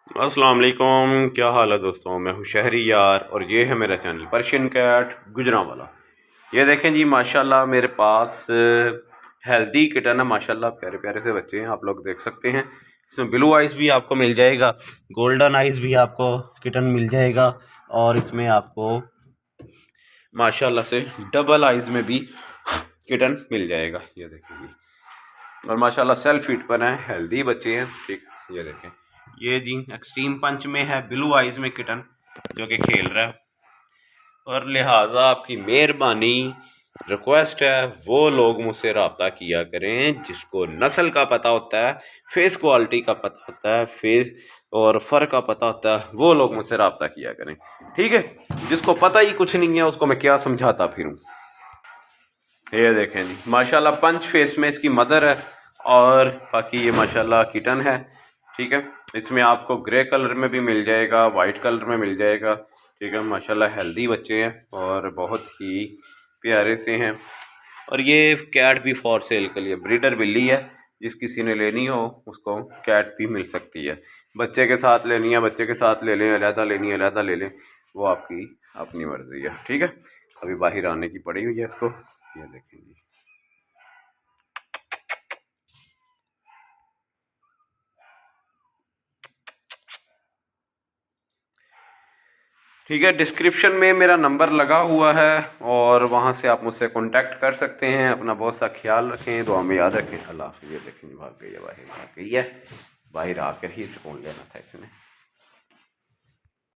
अस्सलाम वालेकुम, क्या हाल है दोस्तों। मैं हूँ शहरी यार और ये है मेरा चैनल पर्शियन कैट गुजरांवाला। ये देखें जी, माशाल्लाह मेरे पास हेल्दी किटन है। माशाल्लाह प्यारे प्यारे से बच्चे हैं, आप लोग देख सकते हैं। इसमें ब्लू आइज़ भी आपको मिल जाएगा, गोल्डन आइज़ भी आपको किटन मिल जाएगा, और इसमें आपको माशाल्लाह से डबल आइज़ में भी किटन मिल जाएगा। ये देखें जी, और माशाल्लाह सेल्फ फीड पर हैं, हेल्दी बच्चे हैं। ठीक, ये देखें, ये जी एक्सट्रीम पंच में है ब्लू आइज़ में किटन जो कि खेल रहा है। और लिहाजा आपकी मेहरबानी रिक्वेस्ट है, वो लोग मुझसे रब्ता किया करें जिसको नस्ल का पता होता है, फेस क्वालिटी का पता होता है, फेस और फर का पता होता है, वो लोग मुझसे रब्ता किया करें। ठीक है, जिसको पता ही कुछ नहीं है उसको मैं क्या समझाता फिरूँ। ये देखें जी, माशाल्लाह पंच फेस में इसकी मदर है, और बाकी ये माशाल्लाह किटन है। ठीक है, इसमें आपको ग्रे कलर में भी मिल जाएगा, वाइट कलर में मिल जाएगा। ठीक है, माशाल्लाह हेल्दी बच्चे हैं और बहुत ही प्यारे से हैं। और ये कैट भी फॉर सेल के लिए ब्रीडर बिल्ली है, जिस किसी ने लेनी हो उसको कैट भी मिल सकती है। बच्चे के साथ लेनी है बच्चे के साथ ले लें, अलहदा लेनी है अलहदा ले लें, वो आपकी अपनी मर्ज़ी है। ठीक है, अभी बाहर आने की पड़ी हुई है इसको। ये देखें जी, ठीक है, डिस्क्रिप्शन में मेरा नंबर लगा हुआ है और वहाँ से आप मुझसे कांटेक्ट कर सकते हैं। अपना बहुत सा ख्याल रखें, दुआ में याद रखें। अल्लाह हाफ़िज़। ये देखें, भाग गई है बाहर, भाग गई है बाहर, आकर ही सुकून लेना था इसने।